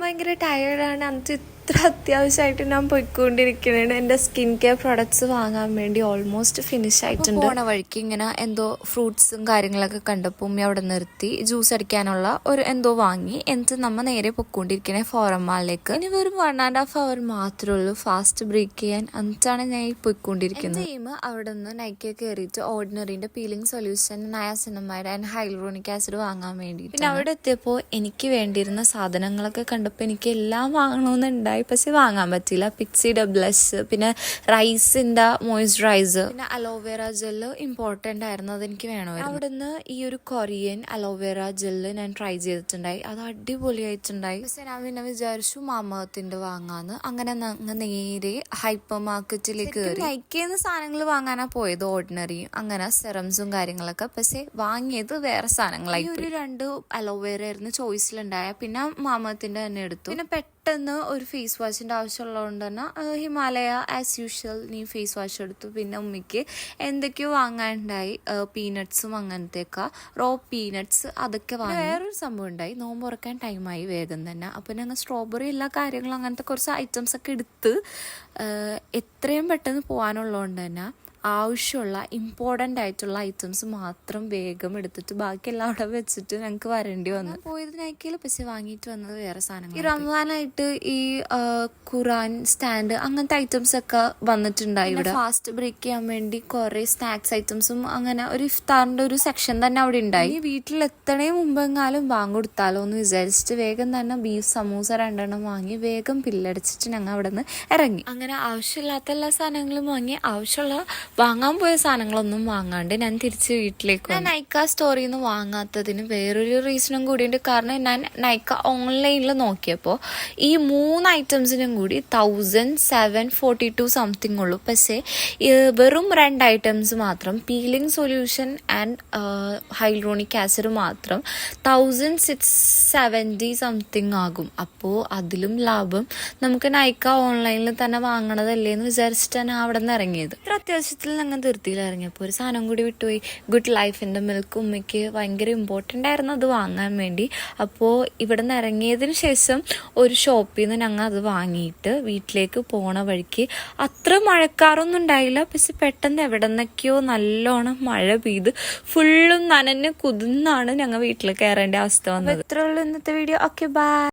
ഭയങ്കര ടയേർഡാണ്. അന്നത്തെ ഇത്ര അത്യാവശ്യമായിട്ട് ഞാൻ പോയിക്കൊണ്ടിരിക്കുകയാണ്. എൻ്റെ സ്കിൻ കെയർ പ്രൊഡക്ട്സ് വാങ്ങാൻ വേണ്ടി ഓൾമോസ്റ്റ് ഫിനിഷ് ആയിട്ടുണ്ട്. പോണ വഴിക്ക് ഇങ്ങനെ എന്തോ ഫ്രൂട്ട്സും കാര്യങ്ങളൊക്കെ കണ്ടപ്പോൾ ഉമ്മി അവിടെ നിർത്തി ജ്യൂസ് അടിക്കാനുള്ള ഒരു എന്തോ വാങ്ങി. എന്നിട്ട് നമ്മൾ നേരെ പൊയ്ക്കൊണ്ടിരിക്കണേ ഫോറം മാളിലേക്ക്. ഇനി വെറും 1.5 hour മാത്രമേ ഉള്ളൂ ഫാസ്റ്റ് ബ്രേക്ക് ചെയ്യാൻ. എന്നിട്ടാണ് ഞാൻ ഈ പോയിക്കൊണ്ടിരിക്കുന്നത്. അവിടെ നിന്ന് നൈക്കെ കയറിയിട്ട് ഓർഡിനറിന്റെ peeling solution, niacinamide and hyaluronic acid വാങ്ങാൻ വേണ്ടി. പിന്നെ അവിടെ എത്തിയപ്പോൾ എനിക്ക് വേണ്ടിയിരുന്ന സാധനങ്ങളൊക്കെ കണ്ടപ്പോൾ എനിക്ക് എല്ലാം വാങ്ങണമെന്നുണ്ടായി. പക്ഷെ വാങ്ങാൻ പറ്റില്ല. പിക്സിയുടെ ബ്ലഷ്, പിന്നെ റൈസിന്റെ മോയ്സ്ചറൈസർ, പിന്നെ അലോവേറ ജെല്ല് ഇമ്പോർട്ടന്റ് ആയിരുന്നു, അതെനിക്ക് വേണമായിരുന്നു. അവിടുന്ന് ഈ ഒരു കൊറിയൻ അലോവേറ ജെല്ല് ഞാൻ ട്രൈ ചെയ്തിട്ടുണ്ടായി. അത് അടിപൊളിയായിട്ടുണ്ടായി. പക്ഷെ ഞാൻ പിന്നെ വിചാരിച്ചു മാമത്തിന്റെ വാങ്ങാന്ന്. അങ്ങനെ നേരെ ഹൈപ്പർ മാർക്കറ്റിലേക്ക് കയറി. നൈക്കേന്ന് സാധനങ്ങൾ വാങ്ങാനാ പോയത്, ഓർഡിനറി അങ്ങനെ സെറംസും കാര്യങ്ങളൊക്കെ. പക്ഷെ വാങ്ങിയത് വേറെ സാധനങ്ങളായി. ഒരു 2 അലോവേറ ആയിരുന്നു ചോയ്സിലുണ്ടായ. പിന്നെ മാമത്തിന്റെ തന്നെ എടുത്തു. പിന്നെ പെട്ടെന്ന് ഒരു ഫേസ് വാഷിന്റെ ആവശ്യമുള്ളതുകൊണ്ട് തന്നെ ഹിമാലയ ആസ് യൂഷ്വൽ നീ ഫേസ് വാഷ് എടുത്തു. പിന്നെ ഉമ്മിക്ക് എന്തൊക്കെയോ വാങ്ങാനുണ്ടായി, പീനട്ട്സും അങ്ങനത്തെയൊക്കെ റോ പീനട്ട്സ് അതൊക്കെ വാങ്ങി. വേറൊരു സംഭവം ഉണ്ടായി, നോമ്പ് തുറക്കാൻ ടൈമായി വേഗം തന്നെ. അപ്പം ഞങ്ങൾ സ്ട്രോബെറി എല്ലാ കാര്യങ്ങളും അങ്ങനത്തെ കുറച്ച് ഐറ്റംസ് ഒക്കെ എടുത്ത് എത്രയും പെട്ടെന്ന് പോകാനുള്ളതുകൊണ്ട് തന്നെ ആവശ്യമുള്ള ഇമ്പോർട്ടൻ്റ് ആയിട്ടുള്ള ഐറ്റംസ് മാത്രം വേഗം എടുത്തിട്ട് ബാക്കിയെല്ലാം അവിടെ വെച്ചിട്ട് ഞങ്ങൾക്ക് വരേണ്ടി വന്നു. പോയത് നൈക്കയിൽ പക്ഷെ വാങ്ങിയിട്ട് വന്നത് വേറെ സാധനങ്ങൾ. ഈ റംസാനായിട്ട് ഈ ഖുറാൻ സ്റ്റാൻഡ് അങ്ങനത്തെ ഐറ്റംസ് ഒക്കെ വന്നിട്ടുണ്ടായി ഇവിടെ. ഫാസ്റ്റ് ബ്രേക്ക് ചെയ്യാൻ വേണ്ടി കുറെ സ്നാക്സ് ഐറ്റംസും അങ്ങനെ ഒരു ഇഫ്താറിന്റെ ഒരു സെക്ഷൻ തന്നെ അവിടെ ഉണ്ടായി. വീട്ടിലെത്തണേ മുമ്പെങ്ങാലും വാങ്ങിക്കൊടുത്താലോ എന്ന് വിചാരിച്ചിട്ട് വേഗം തന്നെ ബീഫ് സമൂസ 2 വാങ്ങി വേഗം ബില്ലടിച്ചിട്ട് ഞങ്ങൾ അവിടെ നിന്ന് ഇറങ്ങി. അങ്ങനെ ആവശ്യമില്ലാത്ത എല്ലാ സാധനങ്ങളും വാങ്ങി, ആവശ്യമുള്ള വാങ്ങാൻ പോയ സാധനങ്ങളൊന്നും വാങ്ങാണ്ട് ഞാൻ തിരിച്ച് വീട്ടിലേക്ക് വന്നു. ഞാൻ നൈക്ക സ്റ്റോറിൽ നിന്ന് വാങ്ങാത്തതിന് വേറൊരു റീസണും കൂടിയുണ്ട്. കാരണം ഞാൻ നൈക്ക ഓൺലൈനിൽ നോക്കിയപ്പോൾ ഈ 3 ഐറ്റംസിനും കൂടി 1742 സംതിങ് ഉള്ളൂ. പക്ഷേ വെറും 2 ഐറ്റംസ് മാത്രം, peeling solution and hyaluronic acid മാത്രം 1670 സംതിങ് ആകും. അപ്പോൾ അതിലും ലാഭം നമുക്ക് നൈക്ക ഓൺലൈനിൽ തന്നെ വാങ്ങണതല്ലേ എന്ന് വിചാരിച്ചിട്ടാണ് അവിടെ നിന്ന് ഇറങ്ങിയത്. ഇത്ര അത്യാവശ്യത്തിൽ ഞങ്ങൾ ധൃതിയിൽ ഇറങ്ങിയപ്പോൾ ഒരു സാധനം കൂടി വിട്ടുപോയി. ഗുഡ് ലൈഫിൻ്റെ മിൽക്ക് ഉമ്മയ്ക്ക് ഭയങ്കര ഇമ്പോർട്ടൻ്റ് ആയിരുന്നു അത് വാങ്ങാൻ വേണ്ടി. അപ്പോൾ ഇവിടെ നിന്ന് ഇറങ്ങിയതിന് ശേഷം ഒരു ഷോപ്പിൽ നിന്ന് ഞങ്ങൾ അത് വാങ്ങിയിട്ട് വീട്ടിലേക്ക് പോണ വഴിക്ക് അത്ര മഴക്കാറൊന്നും ഉണ്ടായില്ല. പക്ഷെ പെട്ടെന്ന് എവിടെ നിന്നൊക്കെയോ നല്ലോണം മഴ പെയ്ത് ഫുള്ളും നനഞ്ഞ് കുതിർന്നാണ് ഞങ്ങൾ വീട്ടിൽ കയറേണ്ട അവസ്ഥ വന്നത്. ഇത്രയുള്ളൂ ഇന്നത്തെ വീഡിയോ. Okay, by.